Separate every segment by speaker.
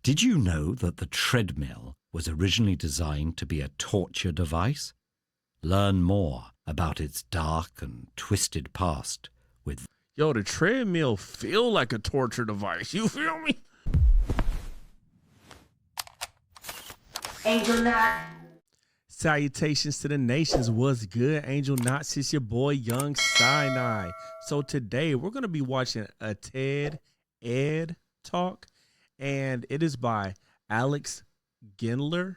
Speaker 1: Did you know that the treadmill was originally designed to be a torture device? Learn more about its dark and twisted past with...
Speaker 2: Yo, the treadmill feel like a torture device. You feel me?
Speaker 3: Angel Knot.
Speaker 2: Salutations to the nations. What's good, Angel Knots? It's your boy, Young Sinai. So today we're going to be watching a TED Ed talk, and it is by Alex Gendler.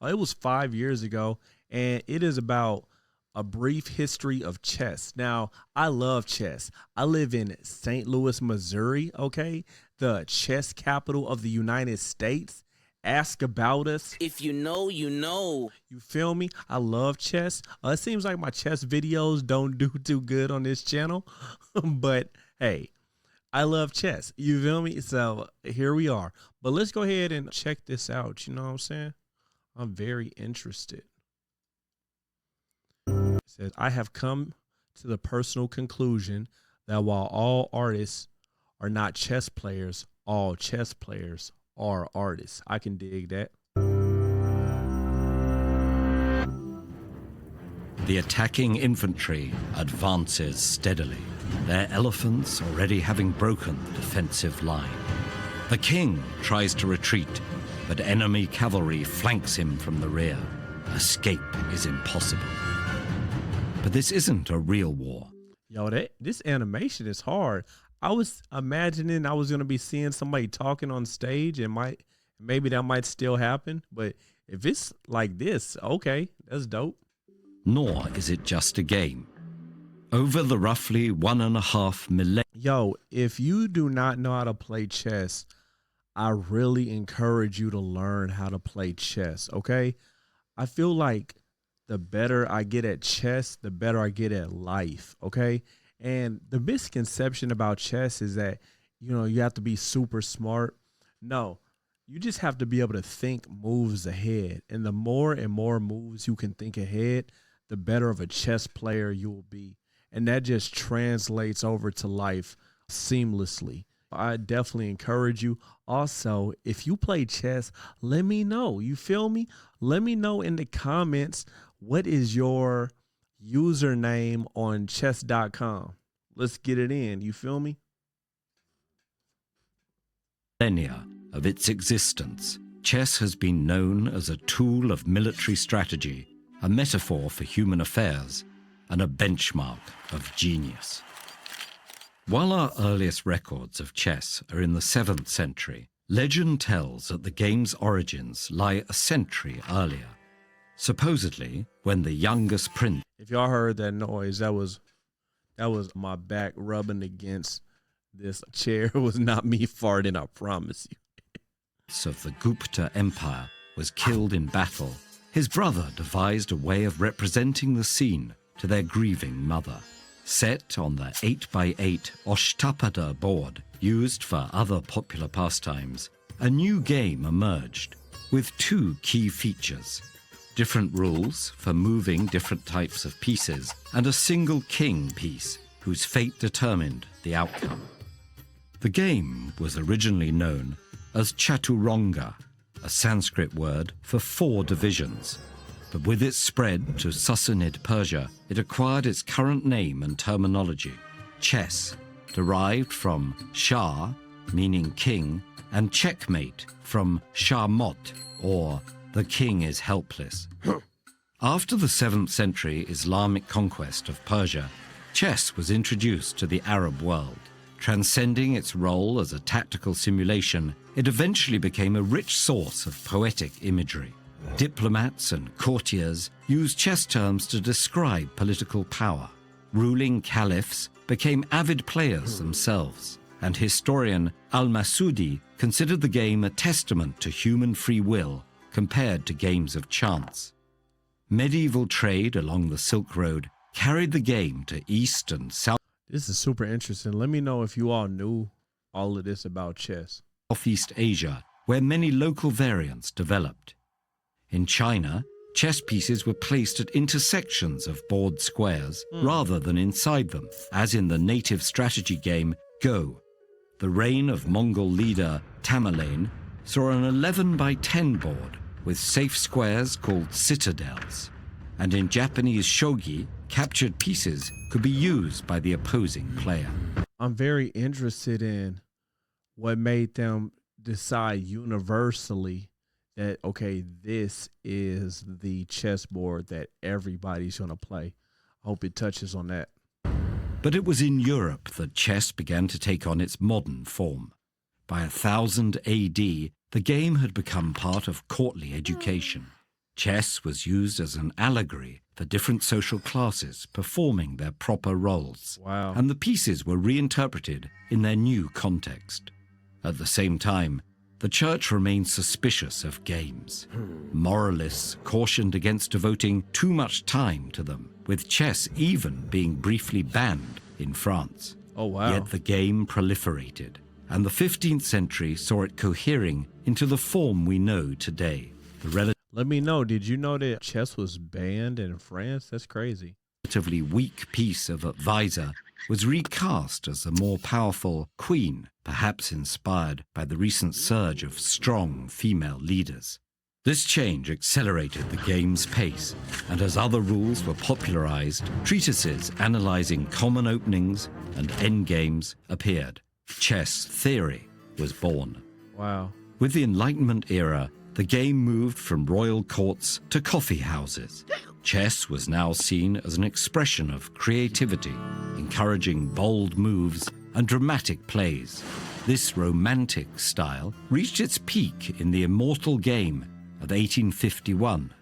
Speaker 2: It was 5 years ago, and it is about a brief history of chess. Now, I love chess. I live in St. Louis, Missouri, okay? The chess capital of the United States. Ask about us.
Speaker 4: If you know, you know.
Speaker 2: You feel me? I love chess. It seems like my chess videos don't do too good on this channel, but hey, I love chess. You feel me? So here we are. But let's go ahead and check this out. You know what I'm saying? I'm very interested. It says, I have come to the personal conclusion that while all artists are not chess players, all chess players are artists. I can dig that.
Speaker 1: The attacking infantry advances steadily, their elephants already having broken the defensive line. The king tries to retreat, but enemy cavalry flanks him from the rear. Escape is impossible. But this isn't a real war.
Speaker 2: Yo, this animation is hard. I was imagining I was going to be seeing somebody talking on stage, and maybe that might still happen. But if it's like this, okay, that's dope.
Speaker 1: Nor is it just a game. Over the roughly 1.5 millennia.
Speaker 2: Yo, if you do not know how to play chess, I really encourage you to learn how to play chess, okay? I feel like the better I get at chess, the better I get at life, okay? And the misconception about chess is that, you know, you have to be super smart. No, you just have to be able to think moves ahead. And the more and more moves you can think ahead, the better of a chess player you will be. And that just translates over to life seamlessly. I definitely encourage you. Also, if you play chess, let me know. You feel me? Let me know in the comments, what is your username on chess.com. Let's get it in. You feel me?
Speaker 1: Millennia of its existence, chess has been known as a tool of military strategy, a metaphor for human affairs, and a benchmark of genius. While our earliest records of chess are in the 7th century, legend tells that the game's origins lie a century earlier. Supposedly, when the youngest prince...
Speaker 2: If y'all heard that noise, that was my back rubbing against this chair. It was not me farting, I promise you.
Speaker 1: ...of the Gupta Empire was killed in battle, his brother devised a way of representing the scene to their grieving mother. Set on the 8x8 Ashtapada board used for other popular pastimes, a new game emerged with 2 key features: different rules for moving different types of pieces, and a single king piece whose fate determined the outcome. The game was originally known as Chaturanga, a Sanskrit word for 4 divisions, but with its spread to Sassanid Persia, it acquired its current name and terminology. Chess, derived from Shah, meaning king, and checkmate from Shahmot, or the king is helpless. After the 7th century Islamic conquest of Persia, chess was introduced to the Arab world. Transcending its role as a tactical simulation, it eventually became a rich source of poetic imagery. Diplomats and courtiers used chess terms to describe political power. Ruling caliphs became avid players themselves, and historian Al-Masudi considered the game a testament to human free will compared to games of chance. Medieval trade along the Silk Road carried the game to East and South.
Speaker 2: This is super interesting. Let me know if you all knew all of this about chess.
Speaker 1: Southeast Asia, where many local variants developed. In China, chess pieces were placed at intersections of board squares rather than inside them, as in the native strategy game Go. The reign of Mongol leader Tamerlane saw an 11 by 10 board with safe squares called citadels. And in Japanese shogi, captured pieces could be used by the opposing player.
Speaker 2: I'm very interested in what made them decide universally that, okay, this is the chessboard that everybody's going to play. I hope it touches on that.
Speaker 1: But it was in Europe that chess began to take on its modern form. By 1000 AD, the game had become part of courtly education. Chess was used as an allegory for different social classes performing their proper roles.
Speaker 2: Wow.
Speaker 1: And the pieces were reinterpreted in their new context. At the same time, the church remained suspicious of games. Moralists cautioned against devoting too much time to them, with chess even being briefly banned in France.
Speaker 2: Oh, wow.
Speaker 1: Yet the game proliferated, and the 15th century saw it cohering into the form we know today.
Speaker 2: Let me know, did you know that chess was banned in France? That's crazy.
Speaker 1: Relatively weak piece of advisor was recast as a more powerful queen, perhaps inspired by the recent surge of strong female leaders. This change accelerated the game's pace, and as other rules were popularized, treatises analyzing common openings and endgames appeared. Chess theory was born.
Speaker 2: Wow.
Speaker 1: With the Enlightenment era, the game moved from royal courts to coffee houses. Chess was now seen as an expression of creativity, encouraging bold moves and dramatic plays. This romantic style reached its peak in the immortal game of 1851,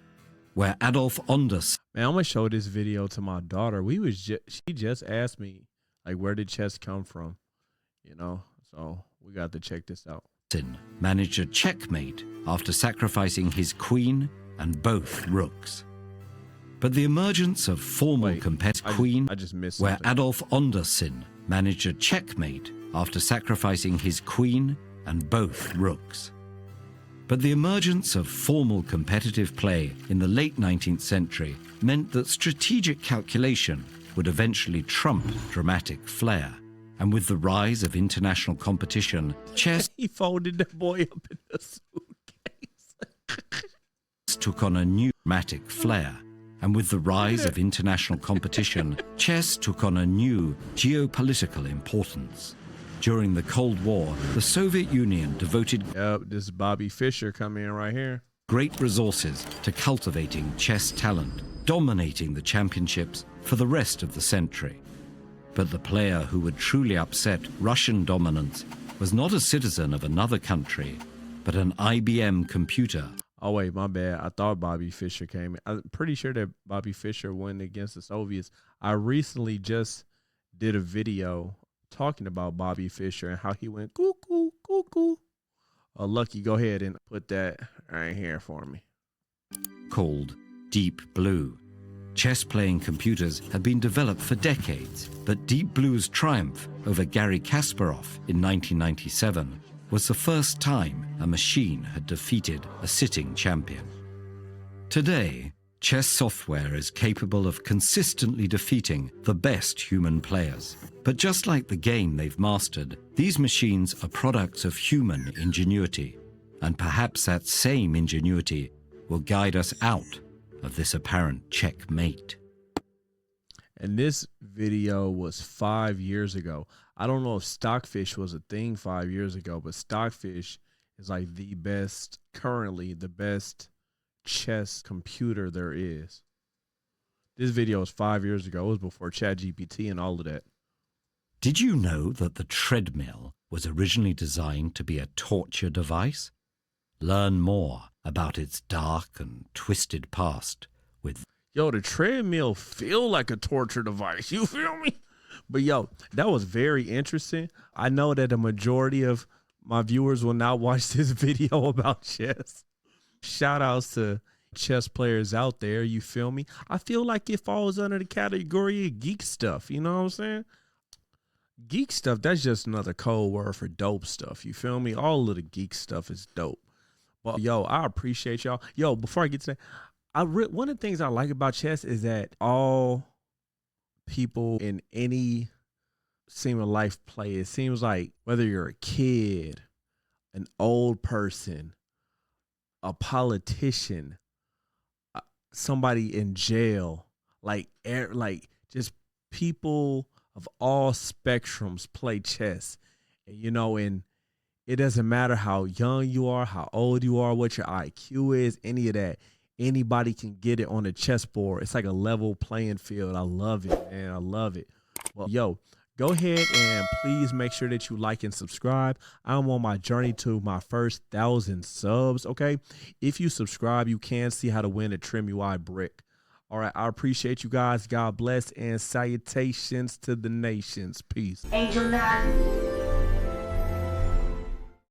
Speaker 1: where Adolf Ondas.
Speaker 2: Man, I'm going to show this video to my daughter. She just asked me, like, where did chess come from? You know, so we got to check this out.
Speaker 1: Managed a checkmate after sacrificing his queen and both rooks. But the emergence of formal competitive queen,
Speaker 2: I just missed
Speaker 1: where
Speaker 2: something.
Speaker 1: Adolf Ondersin managed a checkmate after sacrificing his queen and both rooks. But the emergence of formal competitive play in the late 19th century meant that strategic calculation would eventually trump dramatic flair. And with the rise of international competition, chess
Speaker 2: He folded that boy up in the suitcase.
Speaker 1: took on a new dramatic flair. And with the rise of international competition, chess took on a new geopolitical importance. During the Cold War, the Soviet Union devoted
Speaker 2: This is Bobby Fischer coming in right here.
Speaker 1: great resources to cultivating chess talent, dominating the championships for the rest of the century. But the player who would truly upset Russian dominance was not a citizen of another country, but an IBM computer.
Speaker 2: Oh, wait, my bad. I thought Bobby Fischer came in. I'm pretty sure that Bobby Fischer won against the Soviets. I recently just did a video talking about Bobby Fischer and how he went cuckoo, cuckoo. Lucky, go ahead and put that right here for me.
Speaker 1: Called Deep Blue. Chess-playing computers had been developed for decades, but Deep Blue's triumph over Garry Kasparov in 1997 was the first time a machine had defeated a sitting champion. Today, chess software is capable of consistently defeating the best human players. But just like the game they've mastered, these machines are products of human ingenuity, and perhaps that same ingenuity will guide us out of this apparent checkmate.
Speaker 2: And this video was 5 years ago. I don't know if Stockfish was a thing 5 years ago, but Stockfish is like currently the best chess computer there is. This video was 5 years ago. It was before ChatGPT and all of that.
Speaker 1: Did you know that the treadmill was originally designed to be a torture device? Learn more about its dark and twisted past with...
Speaker 2: Yo, the treadmill feel like a torture device. You feel me? But yo, that was very interesting. I know that the majority of my viewers will not watch this video about chess. Shout outs to chess players out there. You feel me? I feel like it falls under the category of geek stuff. You know what I'm saying? Geek stuff, that's just another code word for dope stuff. You feel me? All of the geek stuff is dope. But yo, I appreciate y'all. Yo, before I get to that, one of the things I like about chess is that all people in any seem of life play. It seems like whether you're a kid, an old person, a politician, somebody in jail, like just people of all spectrums play chess. And it doesn't matter how young you are, how old you are, what your IQ is, any of that. Anybody can get it on the chessboard. It's like a level playing field. I love it, man. I love it. Well, yo, go ahead and please make sure that you like and subscribe. I'm on my journey to my first 1,000 subs, okay? If you subscribe, you can see how to win a Trim UI brick. All right, I appreciate you guys. God bless and salutations to the nations. Peace.
Speaker 3: Angel 9.